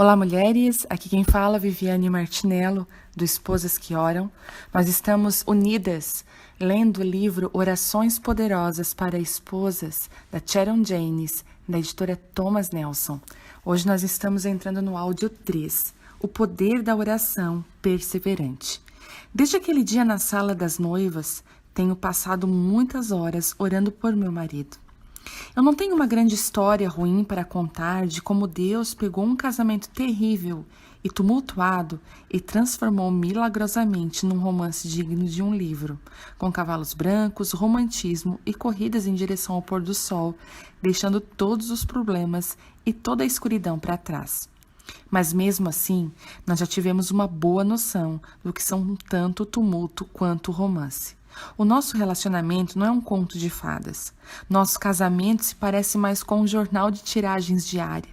Olá, mulheres. Aqui quem fala é Viviane Martinello, do Esposas que Oram. Nós estamos unidas lendo o livro Orações Poderosas para Esposas, da Sharon Jaynes, da editora Thomas Nelson. Hoje nós estamos entrando no áudio 3, O Poder da Oração Perseverante. Desde aquele dia na sala das noivas, tenho passado muitas horas orando por meu marido. Eu não tenho uma grande história ruim para contar de como Deus pegou um casamento terrível e tumultuado e transformou milagrosamente num romance digno de um livro, com cavalos brancos, romantismo e corridas em direção ao pôr do sol, deixando todos os problemas e toda a escuridão para trás. Mas mesmo assim, nós já tivemos uma boa noção do que são tanto o tumulto quanto o romance. O nosso relacionamento não é um conto de fadas. Nosso casamento se parece mais com um jornal de tiragens diária,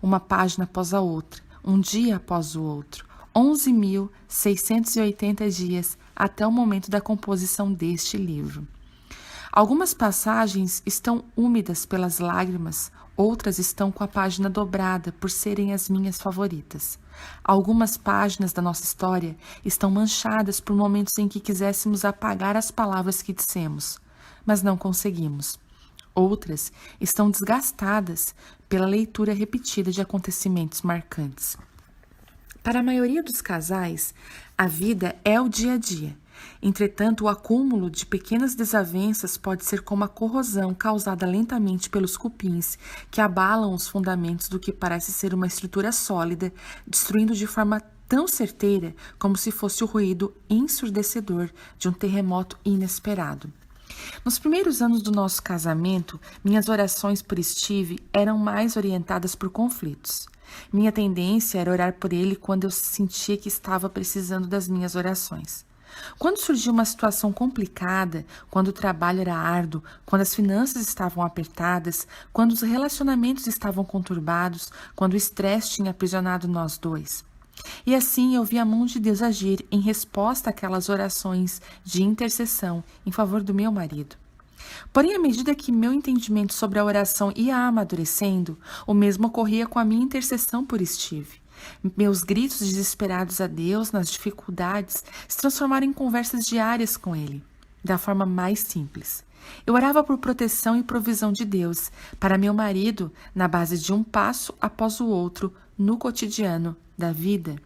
uma página após a outra, um dia após o outro, 11.680 dias até o momento da composição deste livro. Algumas passagens estão úmidas pelas lágrimas, outras estão com a página dobrada por serem as minhas favoritas. Algumas páginas da nossa história estão manchadas por momentos em que quiséssemos apagar as palavras que dissemos, mas não conseguimos. Outras estão desgastadas pela leitura repetida de acontecimentos marcantes. Para a maioria dos casais, a vida é o dia a dia. Entretanto, o acúmulo de pequenas desavenças pode ser como a corrosão causada lentamente pelos cupins que abalam os fundamentos do que parece ser uma estrutura sólida, destruindo de forma tão certeira como se fosse o ruído ensurdecedor de um terremoto inesperado. Nos primeiros anos do nosso casamento, minhas orações por Steve eram mais orientadas por conflitos. Minha tendência era orar por ele quando eu sentia que estava precisando das minhas orações. Quando surgiu uma situação complicada, quando o trabalho era árduo, quando as finanças estavam apertadas, quando os relacionamentos estavam conturbados, quando o estresse tinha aprisionado nós dois. E assim eu vi a mão de Deus agir em resposta àquelas orações de intercessão em favor do meu marido. Porém, à medida que meu entendimento sobre a oração ia amadurecendo, o mesmo ocorria com a minha intercessão por Steve. Meus gritos desesperados a Deus nas dificuldades se transformaram em conversas diárias com Ele, da forma mais simples. Eu orava por proteção e provisão de Deus para meu marido na base de um passo após o outro no cotidiano da vida.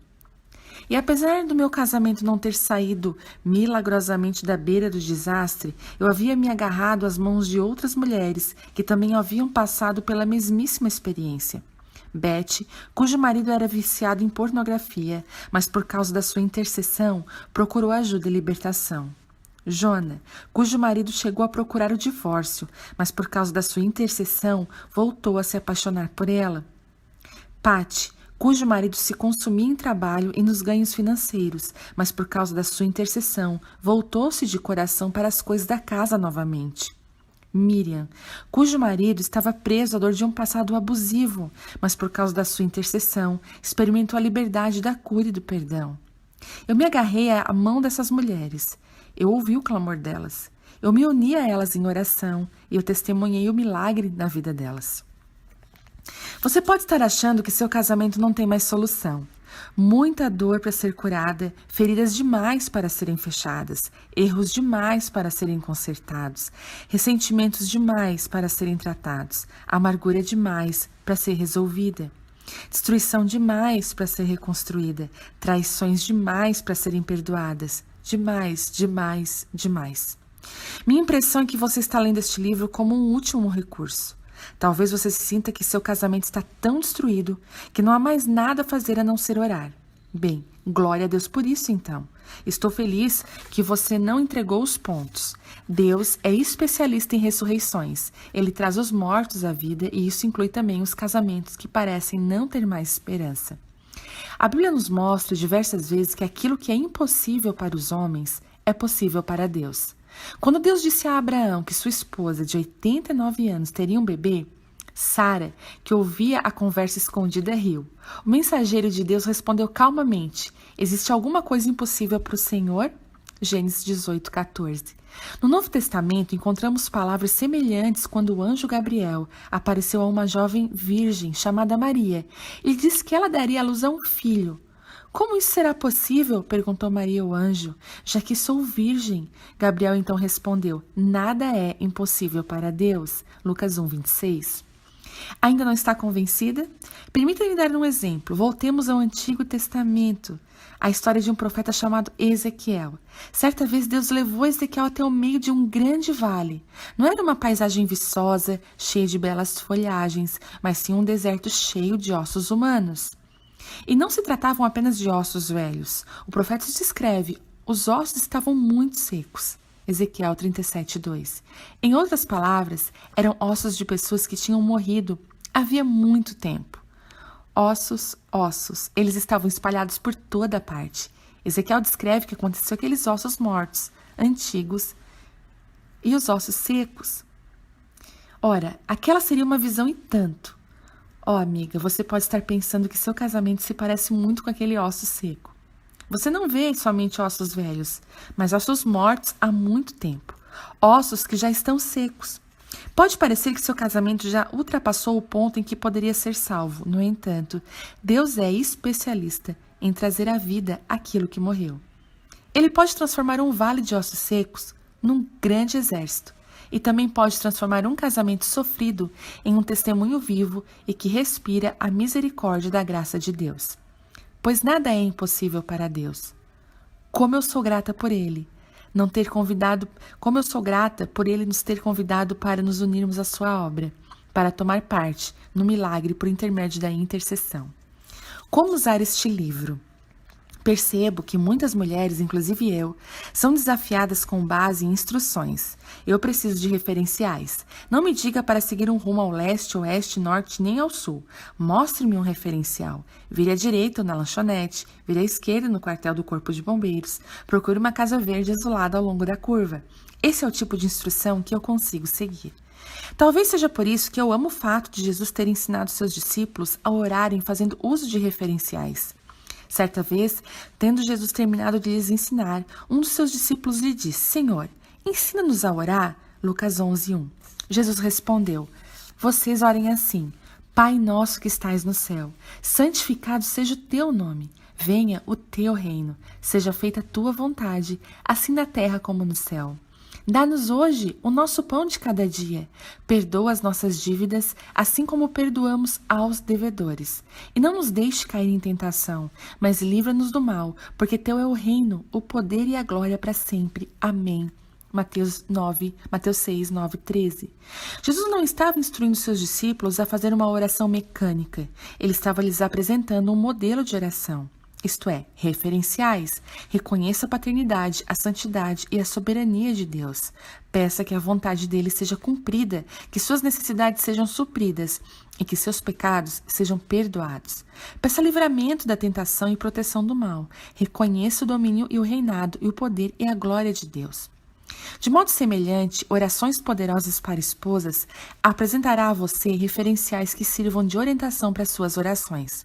E apesar do meu casamento não ter saído milagrosamente da beira do desastre, eu havia me agarrado às mãos de outras mulheres que também haviam passado pela mesmíssima experiência. Beth, cujo marido era viciado em pornografia, mas por causa da sua intercessão, procurou ajuda e libertação. Jonah, cujo marido chegou a procurar o divórcio, mas por causa da sua intercessão, voltou a se apaixonar por ela. Patty, cujo marido se consumia em trabalho e nos ganhos financeiros, mas por causa da sua intercessão, voltou-se de coração para as coisas da casa novamente. Miriam, cujo marido estava preso à dor de um passado abusivo, mas por causa da sua intercessão, experimentou a liberdade da cura e do perdão. Eu me agarrei à mão dessas mulheres. Eu ouvi o clamor delas. Eu me uni a elas em oração e eu testemunhei o milagre na vida delas. Você pode estar achando que seu casamento não tem mais solução. Muita dor para ser curada, feridas demais para serem fechadas, erros demais para serem consertados, ressentimentos demais para serem tratados, amargura demais para ser resolvida, destruição demais para ser reconstruída, traições demais para serem perdoadas, demais, demais, demais. Minha impressão é que você está lendo este livro como um último recurso. Talvez você sinta que seu casamento está tão destruído que não há mais nada a fazer a não ser orar. Bem, glória a Deus por isso então. Estou feliz que você não entregou os pontos. Deus é especialista em ressurreições. Ele traz os mortos à vida e isso inclui também os casamentos que parecem não ter mais esperança. A Bíblia nos mostra diversas vezes que aquilo que é impossível para os homens é possível para Deus. Quando Deus disse a Abraão que sua esposa de 89 anos teria um bebê, Sara, que ouvia a conversa escondida, riu. O mensageiro de Deus respondeu calmamente: existe alguma coisa impossível para o Senhor? Gênesis 18:14. No Novo Testamento, encontramos palavras semelhantes quando o anjo Gabriel apareceu a uma jovem virgem chamada Maria e disse que ela daria à luz a um filho. Como isso será possível? Perguntou Maria ao anjo, já que sou virgem. Gabriel então respondeu, nada é impossível para Deus. Lucas 1:26. Ainda não está convencida? Permita-me dar um exemplo. Voltemos ao Antigo Testamento. A história de um profeta chamado Ezequiel. Certa vez Deus levou Ezequiel até o meio de um grande vale. Não era uma paisagem viçosa, cheia de belas folhagens, mas sim um deserto cheio de ossos humanos. E não se tratavam apenas de ossos velhos. O profeta descreve, os ossos estavam muito secos. Ezequiel 37:2. Em outras palavras, eram ossos de pessoas que tinham morrido havia muito tempo. Ossos, ossos, eles estavam espalhados por toda parte. Ezequiel descreve que aconteceu aqueles ossos mortos, antigos, e os ossos secos. Ora, aquela seria uma visão e tanto. Amiga, você pode estar pensando que seu casamento se parece muito com aquele osso seco. Você não vê somente ossos velhos, mas ossos mortos há muito tempo. Ossos que já estão secos. Pode parecer que seu casamento já ultrapassou o ponto em que poderia ser salvo. No entanto, Deus é especialista em trazer à vida aquilo que morreu. Ele pode transformar um vale de ossos secos num grande exército. E também pode transformar um casamento sofrido em um testemunho vivo e que respira a misericórdia da graça de Deus. Pois nada é impossível para Deus. Como eu sou grata por Ele nos ter convidado para nos unirmos à sua obra, para tomar parte no milagre por intermédio da intercessão. Como usar este livro? Percebo que muitas mulheres, inclusive eu, são desafiadas com base em instruções. Eu preciso de referenciais. Não me diga para seguir um rumo ao leste, oeste, norte, nem ao sul. Mostre-me um referencial. Vire à direita na lanchonete, vire à esquerda no quartel do Corpo de Bombeiros. Procure uma casa verde azulada ao longo da curva. Esse é o tipo de instrução que eu consigo seguir. Talvez seja por isso que eu amo o fato de Jesus ter ensinado seus discípulos a orarem fazendo uso de referenciais. Certa vez, tendo Jesus terminado de lhes ensinar, um dos seus discípulos lhe disse, Senhor, ensina-nos a orar. Lucas 11:1. Jesus respondeu, vocês orem assim, Pai nosso que estais no céu, santificado seja o teu nome, venha o teu reino, seja feita a tua vontade, assim na terra como no céu. Dá-nos hoje o nosso pão de cada dia. Perdoa as nossas dívidas, assim como perdoamos aos devedores. E não nos deixe cair em tentação, mas livra-nos do mal, porque teu é o reino, o poder e a glória para sempre. Amém. Mateus 6, 9, 13. Jesus não estava instruindo seus discípulos a fazer uma oração mecânica. Ele estava lhes apresentando um modelo de oração. Isto é, referenciais. Reconheça a paternidade, a santidade e a soberania de Deus. Peça que a vontade dele seja cumprida, que suas necessidades sejam supridas e que seus pecados sejam perdoados. Peça livramento da tentação e proteção do mal. Reconheça o domínio e o reinado e o poder e a glória de Deus. De modo semelhante, orações poderosas para esposas apresentará a você referenciais que sirvam de orientação para suas orações.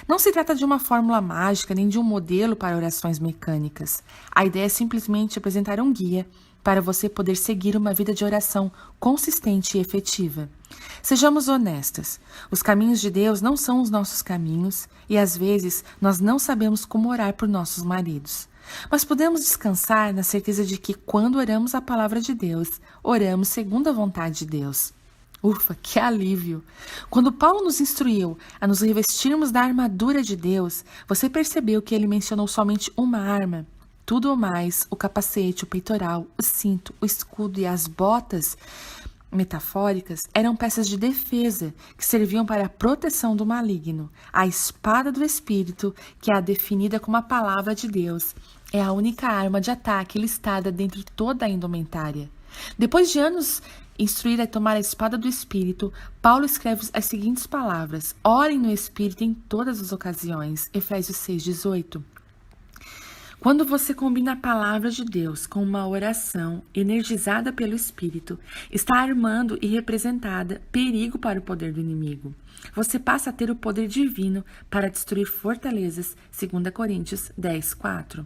Não se trata de uma fórmula mágica nem de um modelo para orações mecânicas. A ideia é simplesmente apresentar um guia para você poder seguir uma vida de oração consistente e efetiva. Sejamos honestas, os caminhos de Deus não são os nossos caminhos e às vezes nós não sabemos como orar por nossos maridos. Mas podemos descansar na certeza de que quando oramos a palavra de Deus, oramos segundo a vontade de Deus. Ufa, que alívio! Quando Paulo nos instruiu a nos revestirmos da armadura de Deus, você percebeu que ele mencionou somente uma arma? Tudo o mais, o capacete, o peitoral, o cinto, o escudo e as botas metafóricas eram peças de defesa que serviam para a proteção do maligno. A espada do Espírito, que é definida como a palavra de Deus, é a única arma de ataque listada dentro de toda a indumentária. Depois de anos instruir a tomar a espada do Espírito, Paulo escreve as seguintes palavras: orem no Espírito em todas as ocasiões. Efésios 6:18. Quando você combina a palavra de Deus com uma oração energizada pelo Espírito, está armando e representada perigo para o poder do inimigo. Você passa a ter o poder divino para destruir fortalezas, 2 Coríntios 10:4.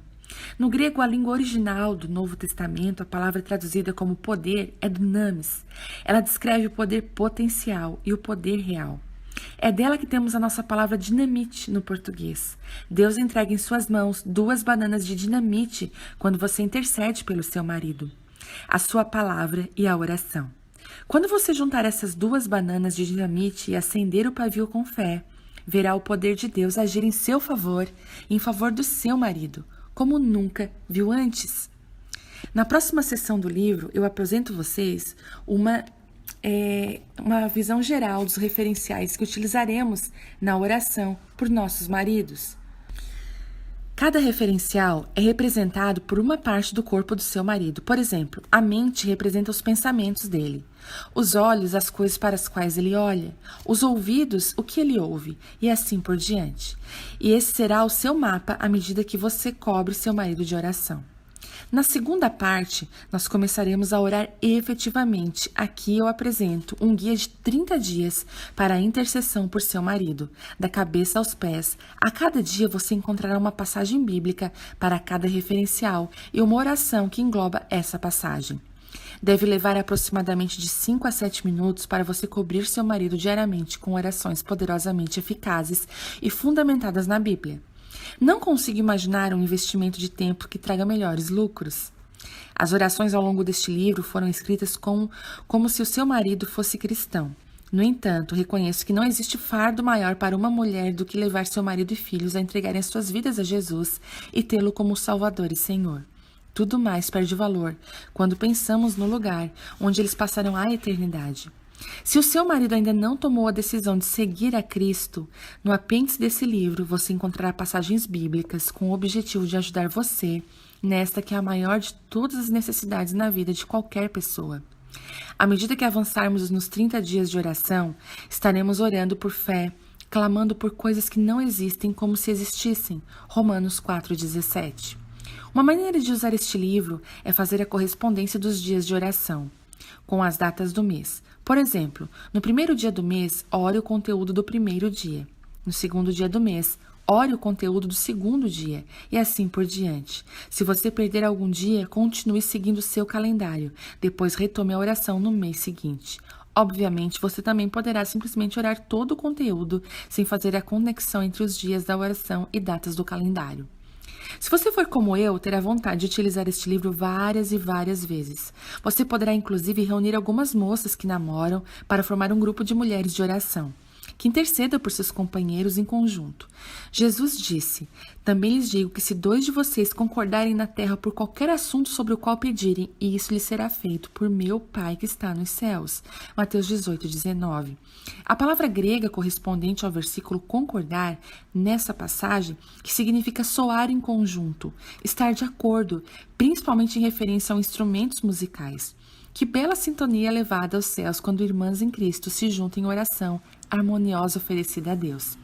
No grego, a língua original do Novo Testamento, a palavra traduzida como poder é dunamis. Ela descreve o poder potencial e o poder real. É dela que temos a nossa palavra dinamite no português. Deus entrega em suas mãos 2 bananas de dinamite quando você intercede pelo seu marido. A sua palavra e a oração. Quando você juntar essas 2 bananas de dinamite e acender o pavio com fé, verá o poder de Deus agir em seu favor e em favor do seu marido, como nunca viu antes. Na próxima sessão do livro, eu apresento vocês uma visão geral dos referenciais que utilizaremos na oração por nossos maridos. Cada referencial é representado por uma parte do corpo do seu marido. Por exemplo, a mente representa os pensamentos dele, os olhos, as coisas para as quais ele olha, os ouvidos, o que ele ouve, e assim por diante. E esse será o seu mapa à medida que você cobre seu marido de oração. Na segunda parte, nós começaremos a orar efetivamente. Aqui eu apresento um guia de 30 dias para a intercessão por seu marido, da cabeça aos pés. A cada dia você encontrará uma passagem bíblica para cada referencial e uma oração que engloba essa passagem. Deve levar aproximadamente de 5 a 7 minutos para você cobrir seu marido diariamente com orações poderosamente eficazes e fundamentadas na Bíblia. Não consigo imaginar um investimento de tempo que traga melhores lucros. As orações ao longo deste livro foram escritas como se o seu marido fosse cristão. No entanto, reconheço que não existe fardo maior para uma mulher do que levar seu marido e filhos a entregarem as suas vidas a Jesus e tê-lo como Salvador e Senhor. Tudo mais perde valor quando pensamos no lugar onde eles passarão a eternidade. Se o seu marido ainda não tomou a decisão de seguir a Cristo, no apêndice desse livro você encontrará passagens bíblicas com o objetivo de ajudar você nesta que é a maior de todas as necessidades na vida de qualquer pessoa. À medida que avançarmos nos 30 dias de oração, estaremos orando por fé, clamando por coisas que não existem como se existissem. Romanos 4,17. Uma maneira de usar este livro é fazer a correspondência dos dias de oração com as datas do mês. Por exemplo, no primeiro dia do mês, ore o conteúdo do primeiro dia. No segundo dia do mês, ore o conteúdo do segundo dia, e assim por diante. Se você perder algum dia, continue seguindo o seu calendário. Depois retome a oração no mês seguinte. Obviamente, você também poderá simplesmente orar todo o conteúdo, sem fazer a conexão entre os dias da oração e datas do calendário. Se você for como eu, terá vontade de utilizar este livro várias e várias vezes. Você poderá inclusive reunir algumas moças que namoram para formar um grupo de mulheres de oração, que intercedam por seus companheiros em conjunto. Jesus disse: também lhes digo que se 2 de vocês concordarem na terra por qualquer assunto sobre o qual pedirem, isso lhes será feito por meu Pai que está nos céus. Mateus 18:19. A palavra grega correspondente ao versículo concordar, nessa passagem, que significa soar em conjunto, estar de acordo, principalmente em referência a instrumentos musicais. Que bela sintonia levada aos céus quando irmãs em Cristo se juntam em oração harmoniosa oferecida a Deus.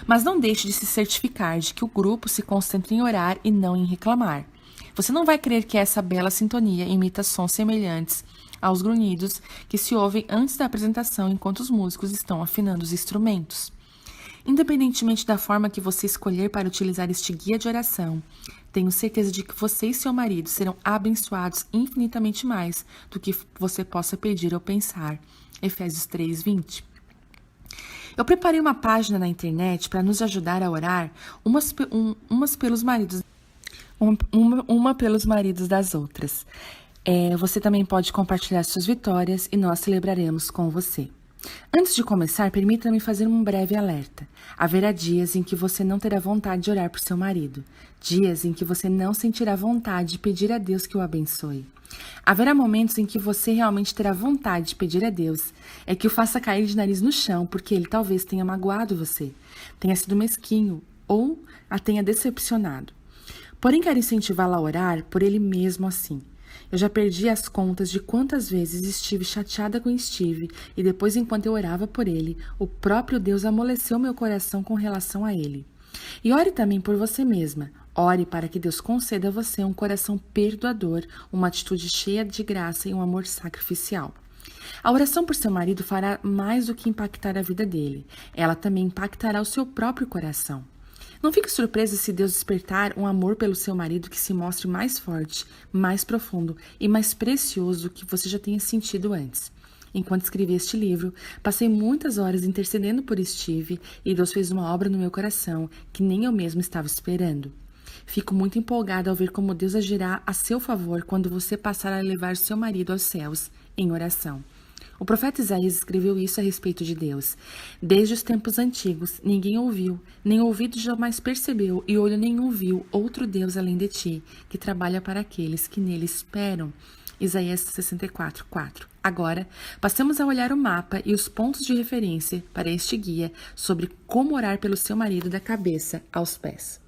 Mas não deixe de se certificar de que o grupo se concentra em orar e não em reclamar. Você não vai crer que essa bela sintonia imita sons semelhantes aos grunhidos que se ouvem antes da apresentação enquanto os músicos estão afinando os instrumentos. Independentemente da forma que você escolher para utilizar este guia de oração, tenho certeza de que você e seu marido serão abençoados infinitamente mais do que você possa pedir ou pensar. Efésios 3:20. Eu preparei uma página na internet para nos ajudar a orar umas pelos maridos, uma pelos maridos das outras. Você também pode compartilhar suas vitórias e nós celebraremos com você. Antes de começar, permita-me fazer um breve alerta. Haverá dias em que você não terá vontade de orar por seu marido. Dias em que você não sentirá vontade de pedir a Deus que o abençoe. Haverá momentos em que você realmente terá vontade de pedir a Deus, que o faça cair de nariz no chão, porque ele talvez tenha magoado você, tenha sido mesquinho ou a tenha decepcionado. Porém, quero incentivá-la a orar por ele mesmo assim. Eu já perdi as contas de quantas vezes estive chateada com Steve e depois, enquanto eu orava por ele, o próprio Deus amoleceu meu coração com relação a ele. E ore também por você mesma. Ore para que Deus conceda a você um coração perdoador, uma atitude cheia de graça e um amor sacrificial. A oração por seu marido fará mais do que impactar a vida dele. Ela também impactará o seu próprio coração. Não fique surpresa se Deus despertar um amor pelo seu marido que se mostre mais forte, mais profundo e mais precioso do que você já tenha sentido antes. Enquanto escrevi este livro, passei muitas horas intercedendo por Steve e Deus fez uma obra no meu coração que nem eu mesmo estava esperando. Fico muito empolgada ao ver como Deus agirá a seu favor quando você passar a levar seu marido aos céus em oração. O profeta Isaías escreveu isso a respeito de Deus. Desde os tempos antigos, ninguém ouviu, nem ouvido jamais percebeu, e olho nenhum viu outro Deus além de ti, que trabalha para aqueles que nele esperam. Isaías 64, 4. Agora, passemos a olhar o mapa e os pontos de referência para este guia sobre como orar pelo seu marido da cabeça aos pés.